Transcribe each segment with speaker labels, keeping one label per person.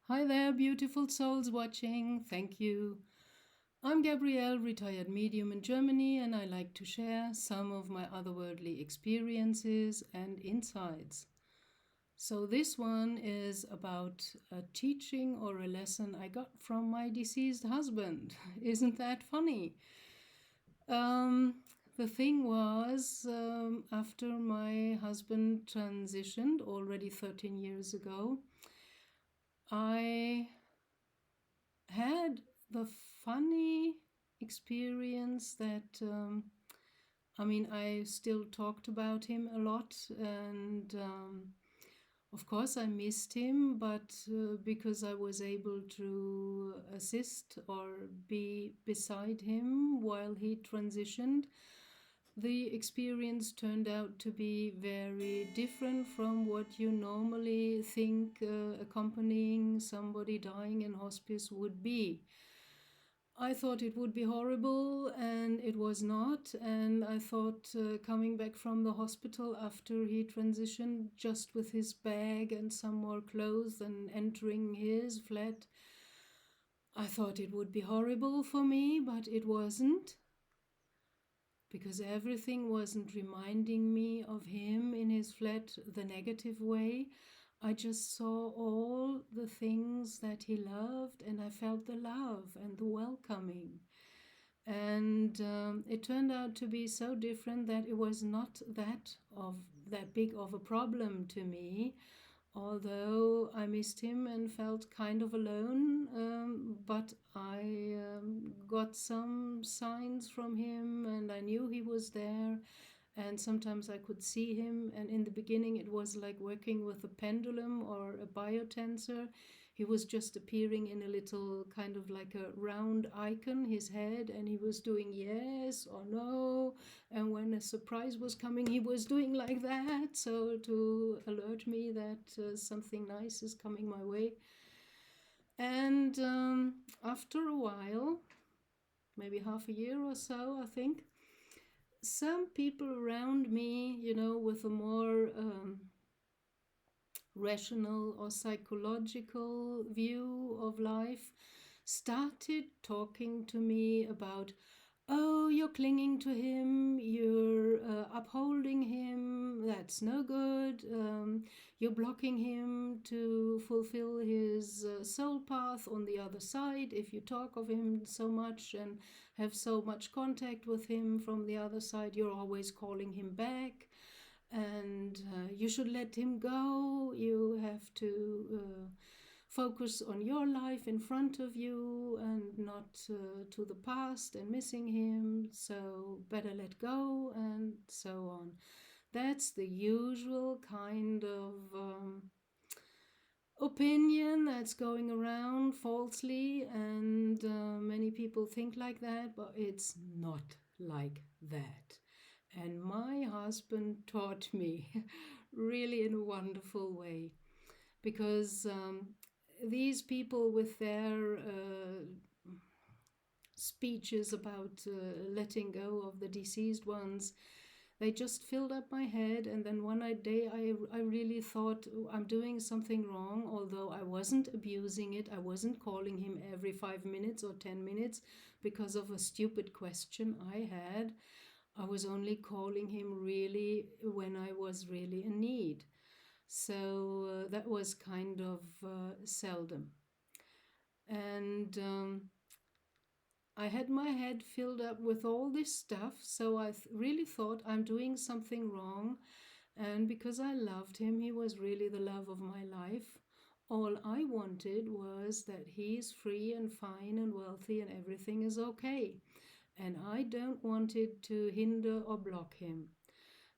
Speaker 1: Hi there, beautiful souls watching. Thank you. I'm Gabrielle, retired medium in Germany, and I like to share some of my otherworldly experiences and insights. So, this one is about a teaching or a lesson I got from my deceased husband. Isn't that funny? Um, the thing was, after my husband transitioned already 13 years ago, I had the funny experience that I still talked about him a lot, and of course I missed him, but because I was able to assist or be beside him while he transitioned, the experience turned out to be very different from what you normally think accompanying somebody dying in hospice would be. I thought it would be horrible, and it was not. And I thought coming back from the hospital after he transitioned, just with his bag and some more clothes, and entering his flat, I thought it would be horrible for me, but it wasn't, because everything wasn't reminding me of him in his flat the negative way. I just saw all the things that he loved, and I felt the love and the welcoming. And it turned out to be so different that it was not that big of a problem to me, although I missed him and felt kind of alone. But I got some signs from him, and I knew he was there. And sometimes I could see him, and in the beginning it was like working with a pendulum or a biotensor. He was just appearing in a little kind of like a round icon, his head, and he was doing yes or no. And when a surprise was coming, he was doing like that, so to alert me that something nice is coming my way. And after a while, maybe half a year or so, I think, some people around me, with a more rational or psychological view of life, started talking to me about, oh, you're clinging to him, you're upholding him, that's no good, you're blocking him to fulfill his soul path on the other side. If you talk of him so much and have so much contact with him from the other side, you're always calling him back, and you should let him go. You have to focus on your life in front of you and not to the past and missing him, so better let go, and so on. That's the usual kind of opinion that's going around falsely, and many people think like that, but it's not like that. And my husband taught me really in a wonderful way, because these people with their speeches about letting go of the deceased ones, they just filled up my head. And then one day I really thought, "Oh, I'm doing something wrong," although I wasn't abusing it. I wasn't calling him every 5 minutes or 10 minutes because of a stupid question I had. I was only calling him really when I was really in need. So that was kind of seldom. And I had my head filled up with all this stuff, so I really thought I'm doing something wrong. And because I loved him, he was really the love of my life. All I wanted was that he's free and fine and wealthy and everything is okay. And I don't want it to hinder or block him.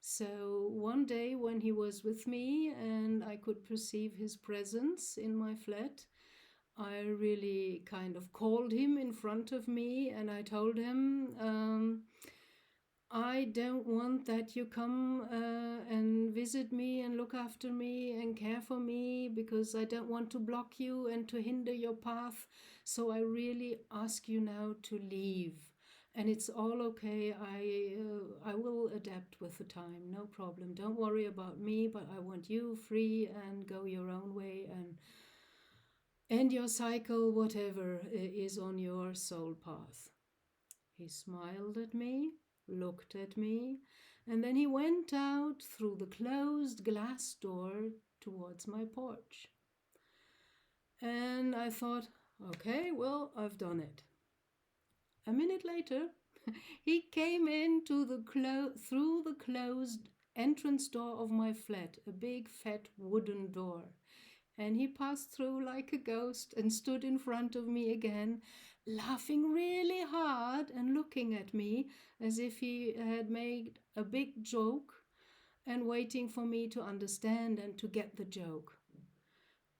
Speaker 1: So one day when he was with me and I could perceive his presence in my flat, I really kind of called him in front of me, and I told him, I don't want that you come and visit me and look after me and care for me, because I don't want to block you and to hinder your path. So I really ask you now to leave. And it's all okay. I will adapt with the time, no problem. Don't worry about me, but I want you free and go your own way and and your cycle, whatever is on your soul path. He smiled at me, looked at me, and then he went out through the closed glass door towards my porch. And I thought, okay, well, I've done it. A minute later, he came into through the closed entrance door of my flat, a big fat wooden door. And he passed through like a ghost and stood in front of me again, laughing really hard and looking at me as if he had made a big joke and waiting for me to understand and to get the joke.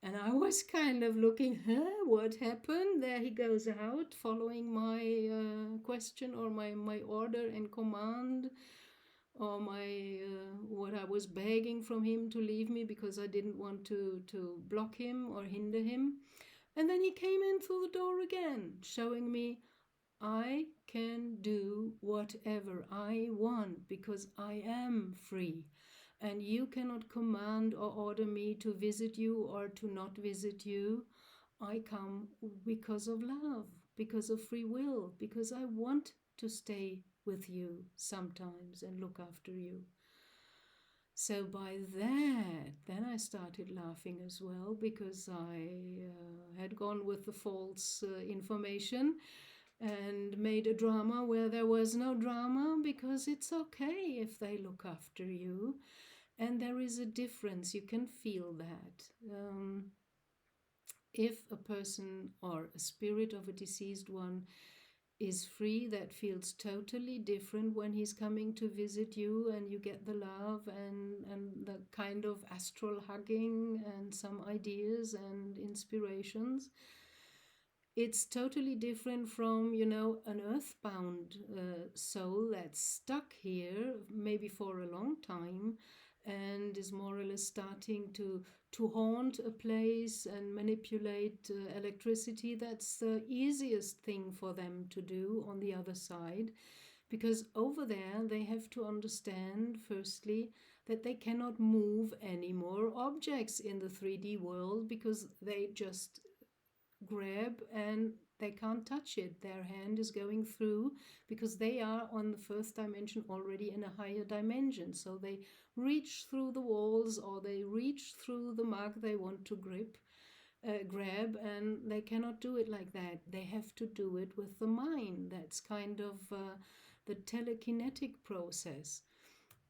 Speaker 1: And I was kind of looking, what happened? There he goes out, following my question or my order and command, or my what I was begging from him to leave me because I didn't want to block him or hinder him. And then he came in through the door again, showing me I can do whatever I want because I am free. And you cannot command or order me to visit you or to not visit you. I come because of love, because of free will, because I want to stay with you sometimes and look after you. So by that, then I started laughing as well because I had gone with the false information and made a drama where there was no drama, because it's okay if they look after you. And there is a difference, you can feel that. If a person or a spirit of a deceased one is free, that feels totally different when he's coming to visit you, and you get the love and the kind of astral hugging and some ideas and inspirations. It's totally different from, an earthbound soul that's stuck here, maybe for a long time, and is more or less starting to haunt a place and manipulate electricity. That's the easiest thing for them to do on the other side, because over there they have to understand, firstly, that they cannot move any more objects in the 3D world because they just grab and they can't touch it. Their hand is going through because they are on the first dimension already in a higher dimension. So they reach through the walls or they reach through the mug they want to grab, and they cannot do it like that. They have to do it with the mind. That's kind of the telekinetic process.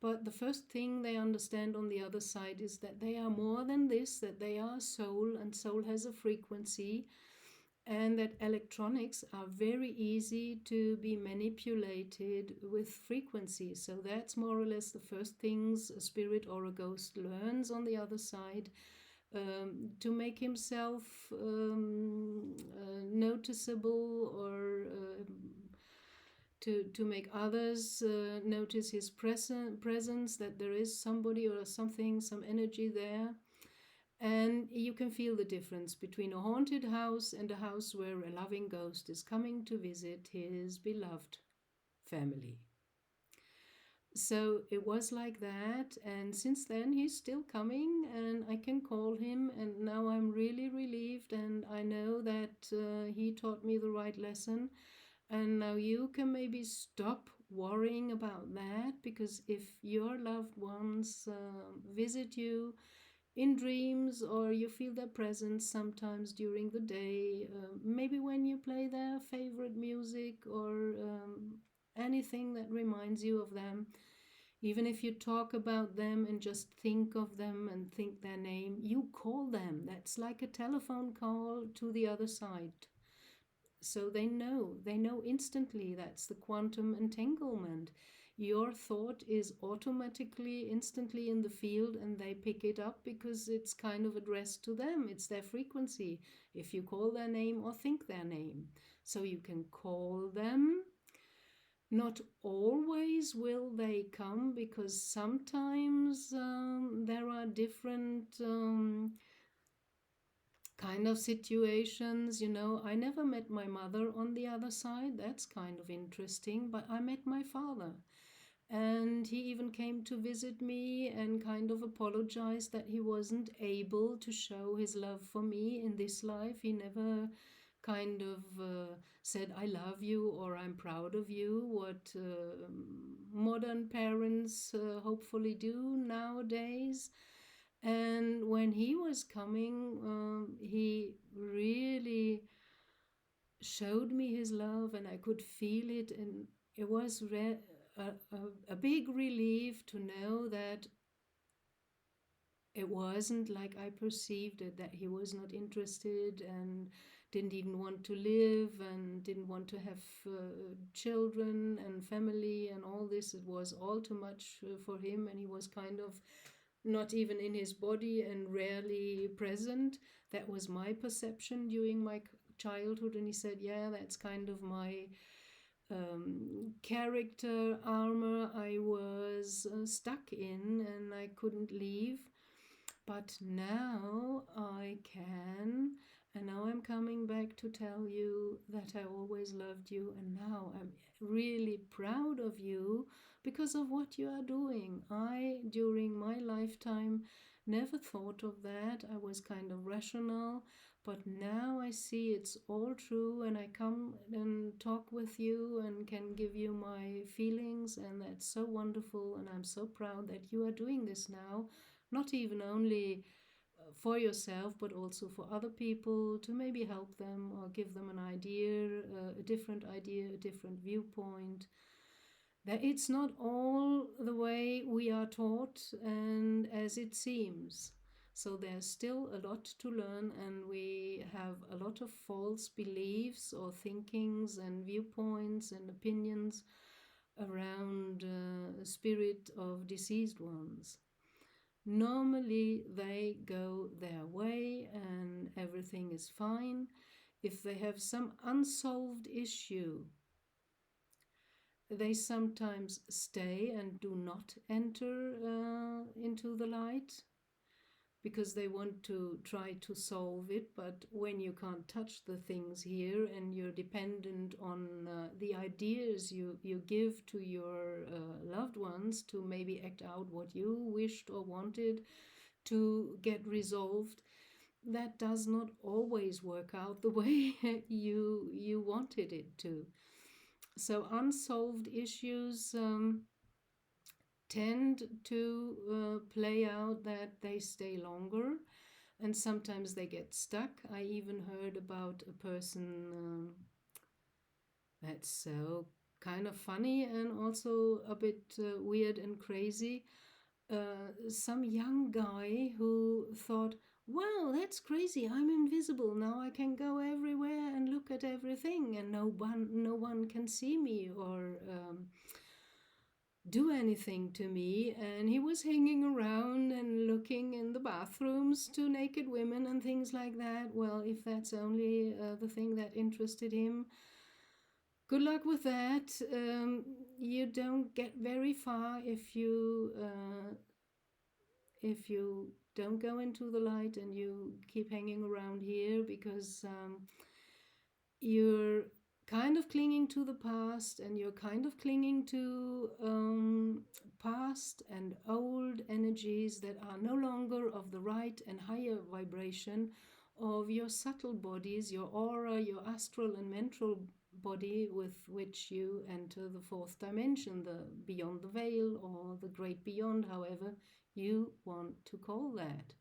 Speaker 1: But the first thing they understand on the other side is that they are more than this, that they are soul, and soul has a frequency, and that electronics are very easy to be manipulated with frequencies. So that's more or less the first things a spirit or a ghost learns on the other side, to make himself noticeable, or to make others notice his presence, that there is somebody or something, some energy there. And you can feel the difference between a haunted house and a house where a loving ghost is coming to visit his beloved family. So it was like that, and since then he's still coming, and I can call him, and now I'm really relieved, and I know that he taught me the right lesson. And now you can maybe stop worrying about that, because if your loved ones visit you in dreams, or you feel their presence sometimes during the day, maybe when you play their favorite music, or anything that reminds you of them, even if you talk about them and just think of them and think their name, you call them. That's like a telephone call to the other side. So they know instantly. That's the quantum entanglement. Your thought is automatically, instantly in the field, and they pick it up because it's kind of addressed to them. It's their frequency, if you call their name or think their name. So you can call them. Not always will they come, because sometimes there are different kind of situations. I never met my mother on the other side. That's kind of interesting. But I met my father. And he even came to visit me and kind of apologized that he wasn't able to show his love for me in this life. He never kind of said, I love you or I'm proud of you, what modern parents hopefully do nowadays. And when he was coming, he really showed me his love and I could feel it. And it was a big relief to know that it wasn't like I perceived it, that he was not interested and didn't even want to live and didn't want to have children and family and all this. It was all too much for him, and he was kind of not even in his body and rarely present. That was my perception during my childhood. And he said, yeah, that's kind of my character armor I was stuck in, and I couldn't leave. But now I can, and now I'm coming back to tell you that I always loved you, and now I'm really proud of you because of what you are doing. I, during my lifetime, never thought of that. I was kind of rational, but now I see it's all true, and I come and talk with you and can give you my feelings, and that's so wonderful. And I'm so proud that you are doing this now, not even only for yourself, but also for other people, to maybe help them or give them an idea, a different idea, a different viewpoint. That it's not all the way we are taught and as it seems. So there's still a lot to learn, and we have a lot of false beliefs or thinkings and viewpoints and opinions around spirit of deceased ones. Normally, they go their way and everything is fine. If they have some unsolved issue, they sometimes stay and do not enter into the light because they want to try to solve it. But when you can't touch the things here and you're dependent on the ideas you give to your loved ones to maybe act out what you wished or wanted to get resolved, that does not always work out the way you wanted it to. So unsolved issues tend to play out that they stay longer, and sometimes they get stuck. I even heard about a person that's so kind of funny and also a bit weird and crazy. Some young guy who thought, wow, that's crazy. I'm invisible. Now I can go everywhere and look at everything, and no one can see me or do anything to me. And he was hanging around and looking in the bathrooms to naked women and things like that. Well, if that's only the thing that interested him, good luck with that. You don't get very far if you don't go into the light and you keep hanging around here, because you're kind of clinging to the past, and you're kind of clinging to past and old energies that are no longer of the right and higher vibration of your subtle bodies, your aura, your astral and mental body, with which you enter the fourth dimension, the beyond the veil or the great beyond, however you want to call that.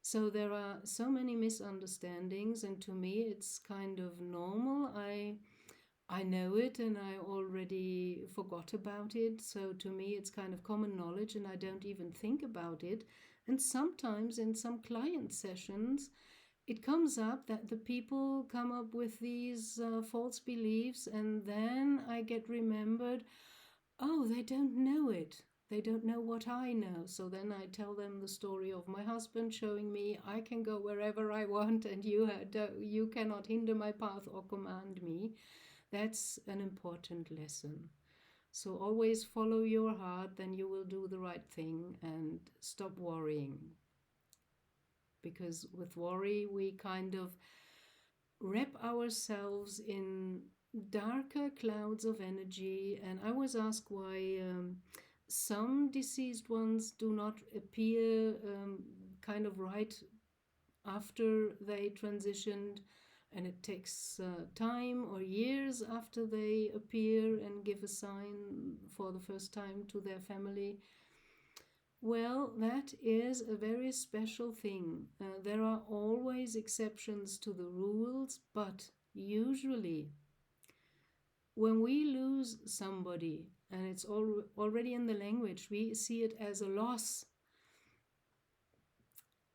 Speaker 1: So there are so many misunderstandings, and to me it's kind of normal. I know it and I already forgot about it. So to me it's kind of common knowledge and I don't even think about it. And sometimes in some client sessions it comes up that the people come up with these false beliefs, and then I get remembered, oh, they don't know it. They don't know what I know. So then I tell them the story of my husband showing me I can go wherever I want, and you cannot hinder my path or command me. That's an important lesson. So always follow your heart, then you will do the right thing and stop worrying. Because with worry, we kind of wrap ourselves in darker clouds of energy. And I was asked why some deceased ones do not appear kind of right after they transitioned, and it takes time or years after they appear and give a sign for the first time to their family. Well, that is a very special thing. There are always exceptions to the rules, but usually when we lose somebody, and it's already in the language, we see it as a loss,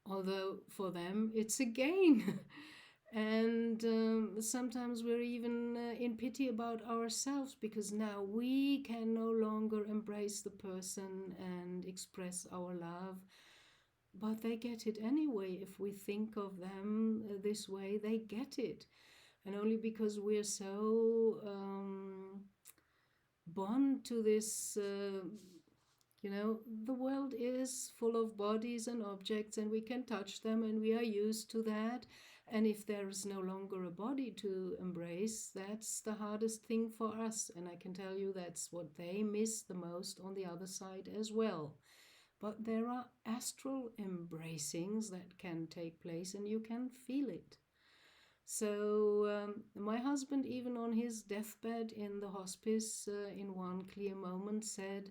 Speaker 1: although for them it's a gain. And sometimes we're even in pity about ourselves because now we can no longer embrace the person and express our love. But they get it anyway. If we think of them this way, they get it. And only because we're so bond to this, the world is full of bodies and objects, and we can touch them, and we are used to that. And if there is no longer a body to embrace, that's the hardest thing for us. And I can tell you that's what they miss the most on the other side as well. But there are astral embracings that can take place, and you can feel it. So my husband, even on his deathbed in the hospice, in one clear moment said,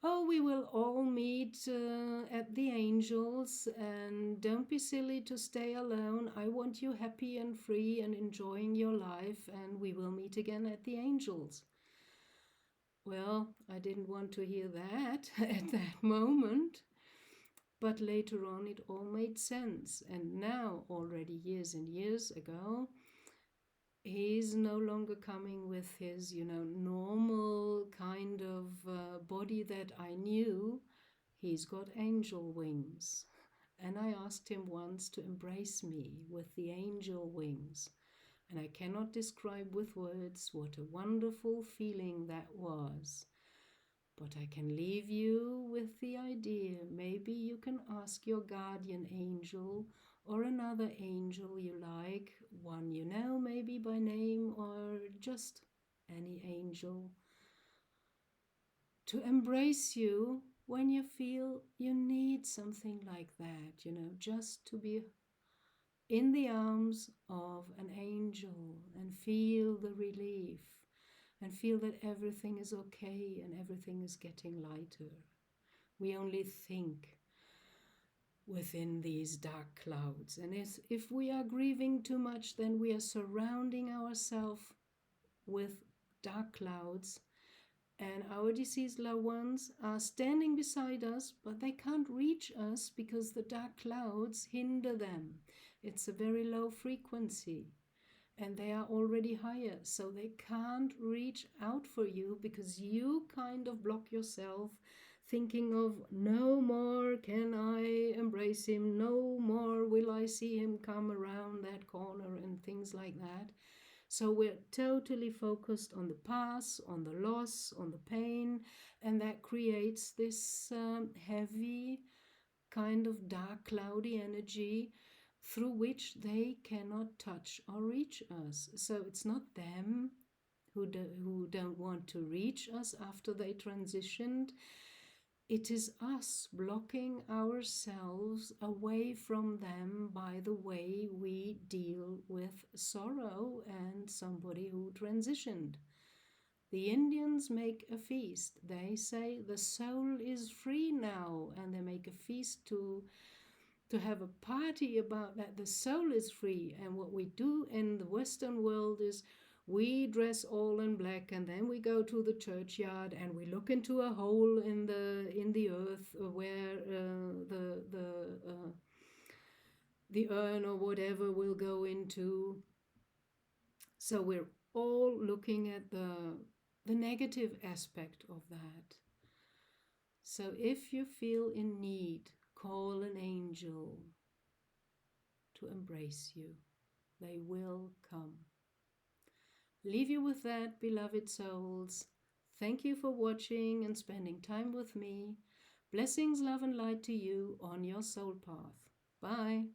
Speaker 1: "Oh, we will all meet at the angels, and don't be silly to stay alone. I want you happy and free and enjoying your life, and we will meet again at the angels." Well, I didn't want to hear that at that moment. But later on, it all made sense. And now, already years and years ago, he's no longer coming with his, normal kind of body that I knew. He's got angel wings. And I asked him once to embrace me with the angel wings. And I cannot describe with words what a wonderful feeling that was. But I can leave you with the idea. Maybe you can ask your guardian angel or another angel you like, one you know maybe by name or just any angel, to embrace you when you feel you need something like that, just to be in the arms of an angel and feel the relief and feel that everything is okay and everything is getting lighter. We only think within these dark clouds. And if we are grieving too much, then we are surrounding ourselves with dark clouds. And our deceased loved ones are standing beside us, but they can't reach us because the dark clouds hinder them. It's a very low frequency. And they are already higher, so they can't reach out for you because you kind of block yourself, thinking of no more can I embrace him, no more will I see him come around that corner and things like that. So we're totally focused on the past, on the loss, on the pain, and that creates this heavy kind of dark cloudy energy through which they cannot touch or reach us. So it's not them who don't want to reach us after they transitioned. It is us blocking ourselves away from them by the way we deal with sorrow and somebody who transitioned. The Indians make a feast. They say the soul is free now, and they make a feast to have a party about that the soul is free. And what we do in the Western world is we dress all in black, and then we go to the churchyard and we look into a hole in the earth where the urn or whatever will go into. So we're all looking at the negative aspect of that. So if you feel in need, call an angel to embrace you. They will come. Leave you with that, beloved souls. Thank you for watching and spending time with me. Blessings, love, and light to you on your soul path. Bye.